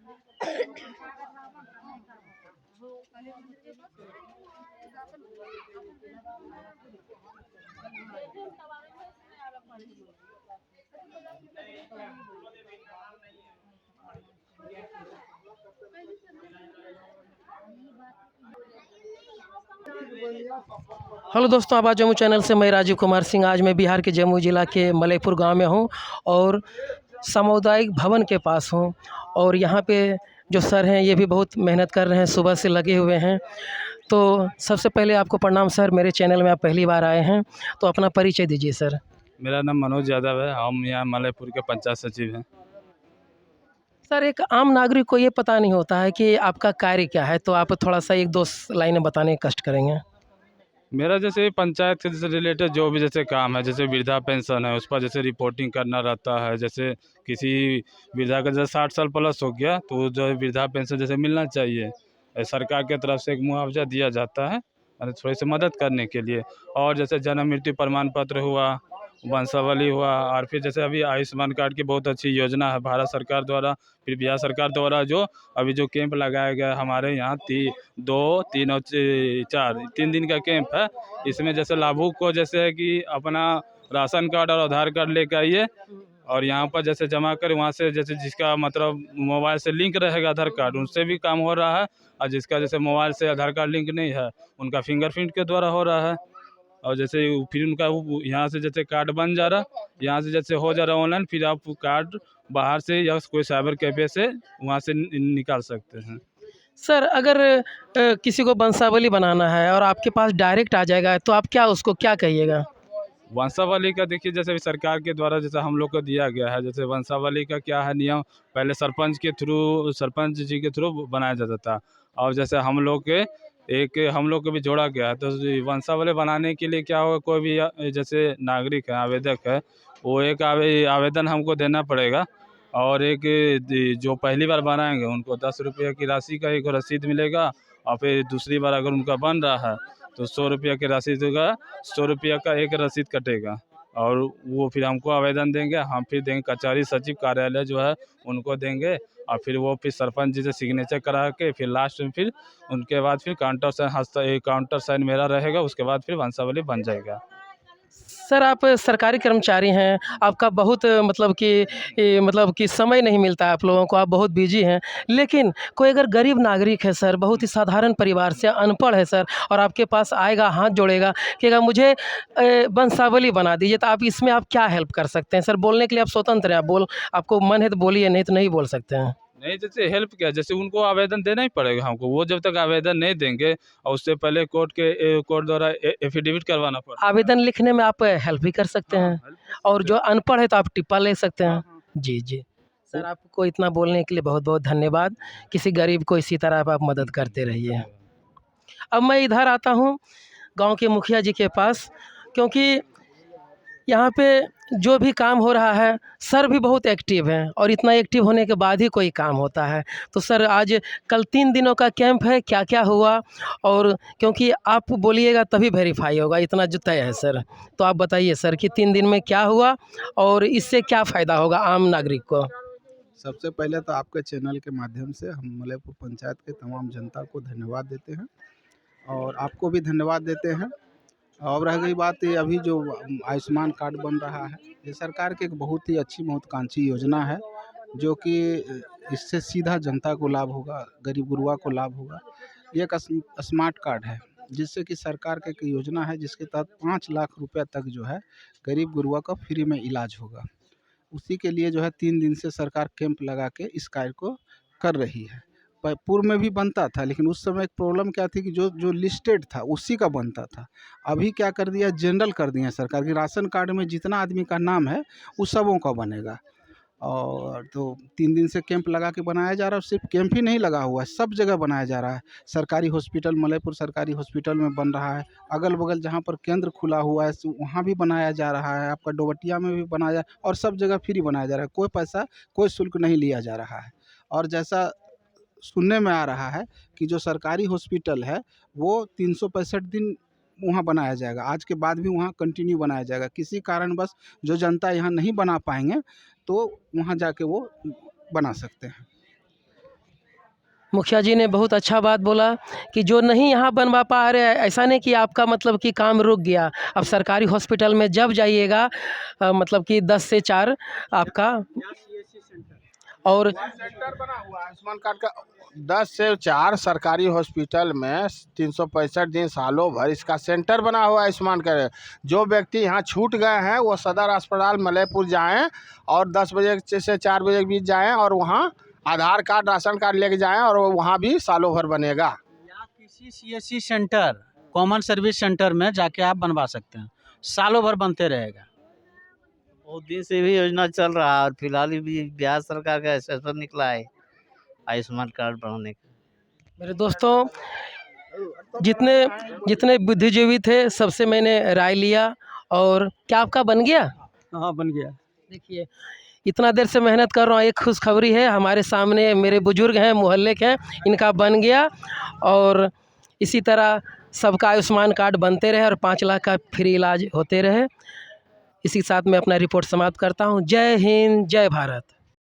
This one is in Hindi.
हेलो दोस्तों, आवाज़ जम्मू चैनल से मैं राजीव कुमार सिंह। आज मैं बिहार के जम्मू ज़िला के मलयपुर गांव में हूं और सामुदायिक भवन के पास हूं। और यहां पे जो सर हैं ये भी बहुत मेहनत कर रहे हैं, सुबह से लगे हुए हैं। तो सबसे पहले आपको प्रणाम सर, मेरे चैनल में आप पहली बार आए हैं, तो अपना परिचय दीजिए सर। मेरा नाम मनोज यादव है। हम यहाँ मलयपुर के पंचायत सचिव हैं। सर, एक आम नागरिक को ये पता नहीं होता है कि आपका कार्य क्या है, तो आप थोड़ा सा एक दो लाइनें बताने का कष्ट करेंगे। मेरा जैसे पंचायत के जैसे रिलेटेड जो भी जैसे काम है, जैसे वृद्धा पेंशन है, उस पर जैसे रिपोर्टिंग करना रहता है। जैसे किसी वृद्धा का जैसे 60 साल प्लस हो गया तो जो है वृद्धा पेंशन जैसे मिलना चाहिए, सरकार की तरफ से एक मुआवजा दिया जाता है थोड़ी सी मदद करने के लिए। और जैसे जन्म मृत्यु प्रमाण पत्र हुआ, वंशावली हुआ, और फिर जैसे अभी आयुष्मान कार्ड की बहुत अच्छी योजना है भारत सरकार द्वारा, फिर बिहार सरकार द्वारा जो अभी जो कैंप लगाया गया है हमारे यहाँ 2, 3 और 4 3 दिन का कैंप है। इसमें जैसे लाभुक को जैसे है कि अपना राशन कार्ड और आधार कार्ड लेकर आइए और यहाँ पर जैसे जमा कर वहाँ से जैसे जिसका मतलब मोबाइल से लिंक रहेगा आधार कार्ड, उनसे भी काम हो रहा है। और जिसका जैसे मोबाइल से आधार कार्ड लिंक नहीं है उनका फिंगरप्रिंट के द्वारा हो रहा है। और जैसे फिर उनका यहाँ से जैसे कार्ड बन जा रहा, यहाँ से जैसे हो जा रहा ऑनलाइन, फिर आप कार्ड बाहर से या कोई साइबर कैफे से वहाँ से निकाल सकते हैं। सर, अगर किसी को वंशावली बनाना है और आपके पास डायरेक्ट आ जाएगा, तो आप क्या उसको क्या कहिएगा? वंशावली का देखिए जैसे सरकार के द्वारा जैसे हम लोग को दिया गया है, जैसे वंशावली का क्या है नियम, पहले सरपंच जी के थ्रू बनाया जाता था। और जैसे हम लोग को भी जोड़ा गया है। तो वंशावली बनाने के लिए क्या होगा, कोई भी जैसे नागरिक है, आवेदक है, वो एक आवेदन हमको देना पड़ेगा। और एक जो पहली बार बनाएंगे उनको 10 रुपये की राशि का एक रसीद मिलेगा। और फिर दूसरी बार अगर उनका बन रहा है तो 100 रुपये की रसीद होगा, 100 रुपये का एक रसीद कटेगा। और वो फिर हमको आवेदन देंगे, हम फिर देंगे कचहरी सचिव कार्यालय जो है उनको देंगे। और फिर वो फिर सरपंच जी से सिग्नेचर करा के फिर लास्ट में फिर उनके बाद फिर काउंटर साइन मेरा रहेगा, उसके बाद फिर वंशावली बन जाएगा। सर, आप सरकारी कर्मचारी हैं, आपका बहुत मतलब कि समय नहीं मिलता है आप लोगों को, आप बहुत बिजी हैं। लेकिन कोई अगर गरीब नागरिक है सर, बहुत ही साधारण परिवार से अनपढ़ है सर, और आपके पास आएगा, हाथ जोड़ेगा कि अगर मुझे वंशावली बना दीजिए, तो आप इसमें आप क्या हेल्प कर सकते हैं? सर, बोलने के लिए आप स्वतंत्र हैं, आपको मन है तो बोलिए, नहीं तो नहीं बोल सकते हैं। नहीं, जैसे हेल्प क्या, जैसे उनको आवेदन देना ही पड़ेगा हमको। वो जब तक आवेदन नहीं देंगे और उससे पहले कोर्ट द्वारा एफिडेविट करवाना पड़ता है। आवेदन लिखने में आप हेल्प भी कर सकते हाँ, हैं, हेल्प कर और सकते जो हैं। अनपढ़ है तो आप टिप्पा ले सकते हाँ हैं। हाँ। जी, जी। सर, आपको इतना बोलने के लिए बहुत बहुत धन्यवाद। किसी गरीब को इसी तरह आप मदद करते रहिए। धन्यवाद। अब मैं इधर आता हूँ गांव के मुखिया जी के पास, क्योंकि यहाँ पे जो भी काम हो रहा है, सर भी बहुत एक्टिव हैं, और इतना एक्टिव होने के बाद ही कोई काम होता है। तो सर, आज कल 3 दिनों का कैंप है, क्या क्या हुआ? और क्योंकि आप बोलिएगा तभी वेरीफाई होगा, इतना जो तय है सर। तो आप बताइए सर कि 3 दिन में क्या हुआ और इससे क्या फ़ायदा होगा आम नागरिक को? सबसे पहले तो आपके चैनल के माध्यम से हम मलयपुर पंचायत के तमाम जनता को धन्यवाद देते हैं और आपको भी धन्यवाद देते हैं। और रह गई बात ये अभी जो आयुष्मान कार्ड बन रहा है, ये सरकार की एक बहुत ही अच्छी महत्वाकांक्षी योजना है, जो कि इससे सीधा जनता को लाभ होगा, गरीब गुरुआ को लाभ होगा। ये एक स्मार्ट कार्ड है, जिससे कि सरकार की एक योजना है जिसके तहत 5 लाख रुपये तक जो है गरीब गुरुआ का फ्री में इलाज होगा। उसी के लिए जो है 3 दिन से सरकार कैंप लगा के इस कार्य को कर रही है। पूर्व में भी बनता था, लेकिन उस समय एक प्रॉब्लम क्या थी कि जो जो लिस्टेड था उसी का बनता था। अभी क्या कर दिया, जनरल कर दिया सरकार की, राशन कार्ड में जितना आदमी का नाम है उस सबों का बनेगा। और तो 3 दिन से कैंप लगा के बनाया जा रहा है। सिर्फ कैंप ही नहीं लगा हुआ है, सब जगह बनाया जा रहा है। सरकारी हॉस्पिटल, मलयपुर सरकारी हॉस्पिटल में बन रहा है, अगल बगल जहाँ पर केंद्र खुला हुआ है वहाँ भी बनाया जा रहा है, आपका डोबटिया में भी बनाया, और सब जगह फ्री बनाया जा रहा है। कोई पैसा, कोई शुल्क नहीं लिया जा रहा है। और जैसा सुनने में आ रहा है कि जो सरकारी हॉस्पिटल है वो 365 दिन वहाँ बनाया जाएगा, आज के बाद भी वहाँ कंटिन्यू बनाया जाएगा। किसी कारणवश जो जनता यहाँ नहीं बना पाएंगे तो वहाँ जाके वो बना सकते हैं। मुखिया जी ने बहुत अच्छा बात बोला कि जो नहीं यहाँ बनवा पा रहे हैं, ऐसा नहीं कि आपका मतलब कि काम रुक गया। अब सरकारी हॉस्पिटल में जब जाइएगा मतलब कि 10 से 4 आपका और सेंटर बना हुआ है आयुष्मान कार्ड का 10 से 4 सरकारी हॉस्पिटल में 365 दिन सालों भर इसका सेंटर बना हुआ है आयुष्मान कार्ड। जो व्यक्ति यहाँ छूट गए हैं वो सदर अस्पताल मलयपुर जाएं और 10 बजे से 4 बजे के बीच जाएं और वहाँ आधार कार्ड राशन कार्ड लेके जाएं और वहाँ भी सालों भर बनेगा। या किसी CSC centre, common service centre में जाके आप बनवा सकते हैं, सालों भर बनते रहेगा। बहुत दिन से भी योजना चल रहा है और फिलहाल भी बिहार सरकार का एसेसमेंट निकला है आयुष्मान कार्ड बनाने का। मेरे दोस्तों जितने जितने बुद्धिजीवी थे सबसे मैंने राय लिया और क्या आपका बन गया? हाँ, बन गया। देखिए इतना देर से मेहनत कर रहा हूँ, एक खुशखबरी है, हमारे सामने मेरे बुजुर्ग हैं, मोहल्ले के हैं, इनका बन गया। और इसी तरह सबका आयुष्मान कार्ड बनते रहे और 5 लाख का फ्री इलाज होते रहे। इसी के साथ मैं अपना रिपोर्ट समाप्त करता हूँ। जय हिंद, जय भारत।